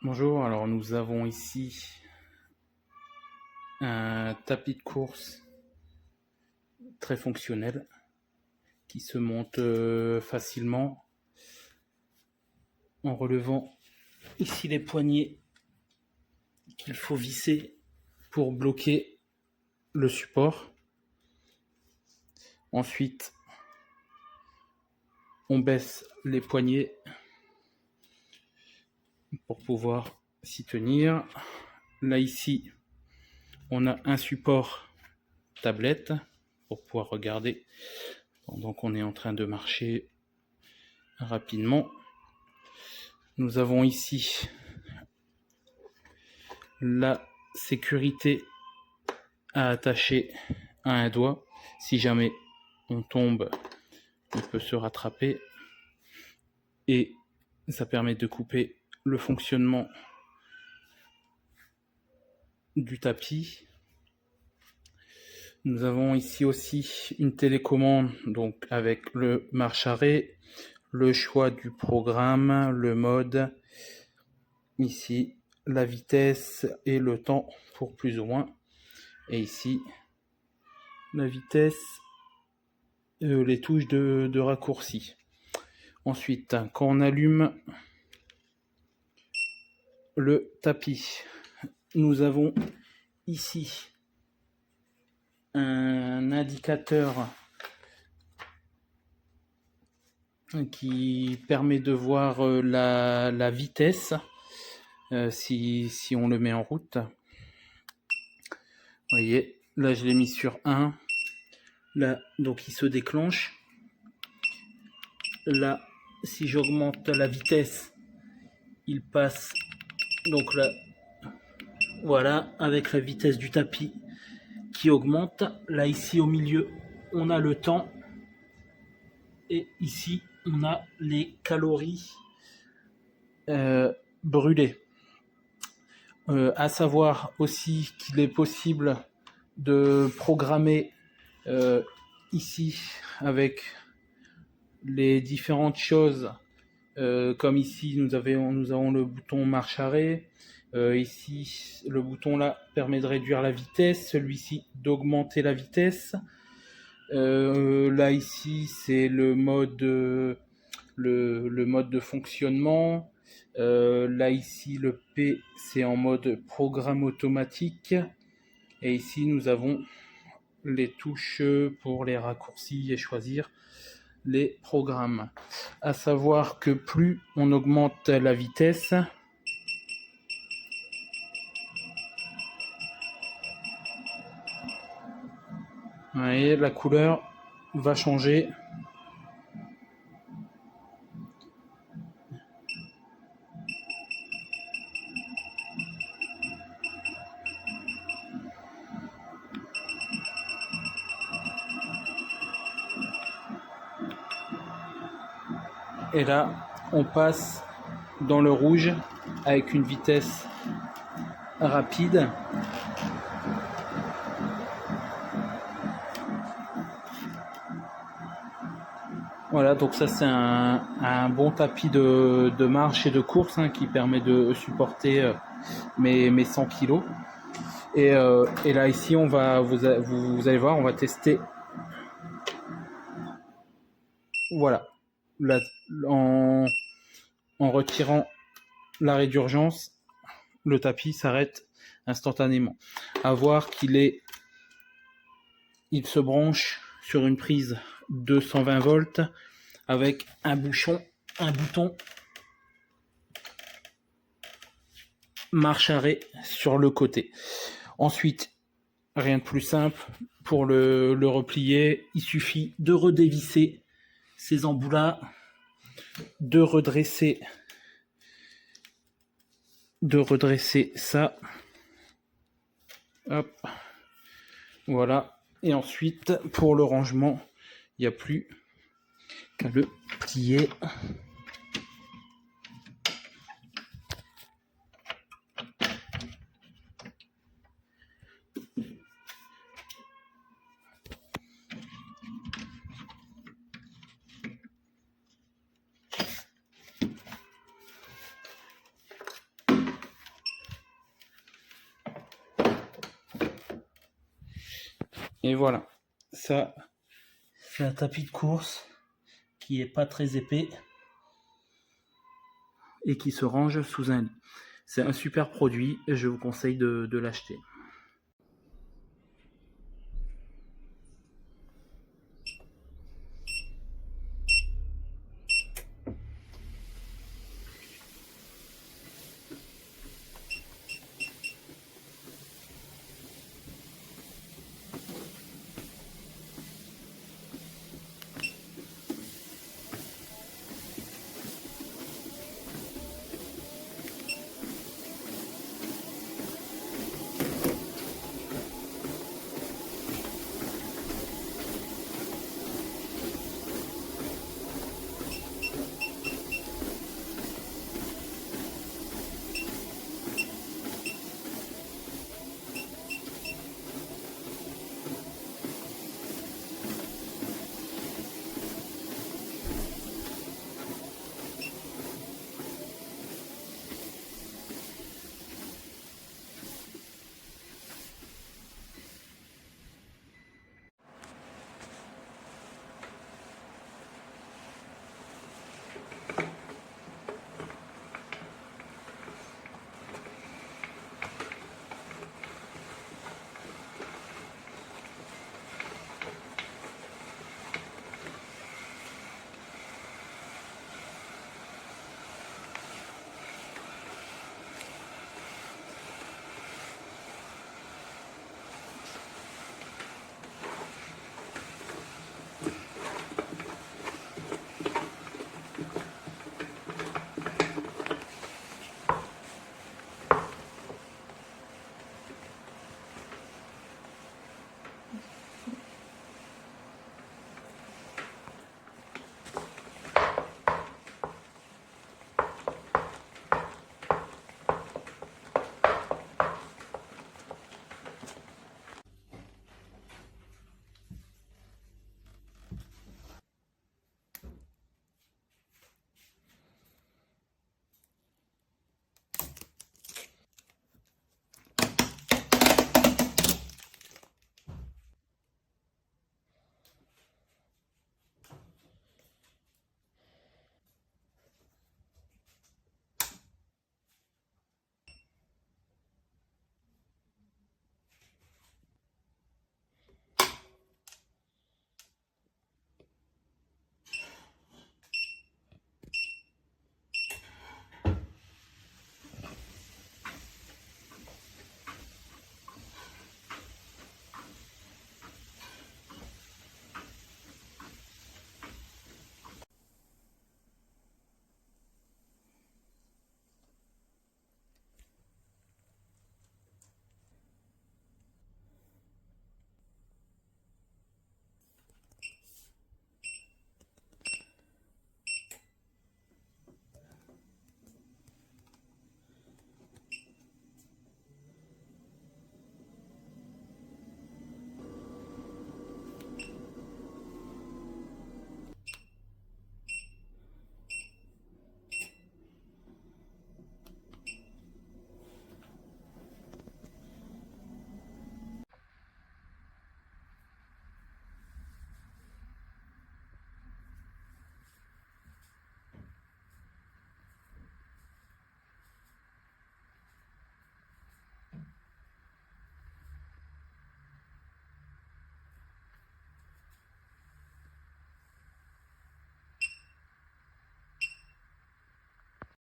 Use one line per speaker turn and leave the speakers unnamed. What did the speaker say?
Bonjour, alors nous avons ici un tapis de course très fonctionnel qui se monte facilement en relevant ici les poignées qu'il faut visser pour bloquer le support. Ensuite, on baisse les poignets pour pouvoir s'y tenir. Là ici, on a un support tablette pour pouvoir regarder pendant qu'on est en train de marcher rapidement. Nous avons ici la sécurité à attacher à un doigt. Si jamais on tombe, on peut se rattraper. Et ça permet de couper le fonctionnement du tapis. Nous avons ici aussi une télécommande, donc avec le marche-arrêt, le choix du programme, le mode, ici la vitesse et le temps pour plus ou moins, et ici la vitesse, les touches de raccourci. Ensuite, quand on allume le tapis, nous avons ici un indicateur qui permet de voir la vitesse si on le met en route. Vous voyez, là je l'ai mis sur 1. Là, donc il se déclenche. Là, si j'augmente la vitesse, il passe. Donc là, voilà, avec la vitesse du tapis qui augmente. Là, ici au milieu, on a le temps. Et ici, on a les calories brûlées. À savoir aussi qu'il est possible de programmer ici avec les différentes choses, comme ici nous avons le bouton marche arrêt, ici le bouton là permet de réduire la vitesse, celui-ci d'augmenter la vitesse, là ici c'est le mode le mode de fonctionnement, là ici le P c'est en mode programme automatique, et ici nous avons les touches pour les raccourcis et choisir les programmes. À savoir que plus on augmente la vitesse, vous voyez, la couleur va changer. Et là, on passe dans le rouge avec une vitesse rapide. Voilà, donc ça c'est un bon tapis de marche et de course qui permet de supporter mes 100 kg. Et là ici, on va vous allez voir, on va tester. Voilà, là, en retirant l'arrêt d'urgence, le tapis s'arrête instantanément. À voir il se branche sur une prise 220 volts avec un bouton marche arrêt sur le côté. Ensuite, rien de plus simple, pour le replier, il suffit de redévisser ces embouts-là, de redresser ça. Hop. Voilà. Et ensuite, pour le rangement, il n'y a plus qu'à le plier. Et voilà, ça c'est un tapis de course qui est pas très épais et qui se range sous un lit. C'est un super produit et je vous conseille de l'acheter.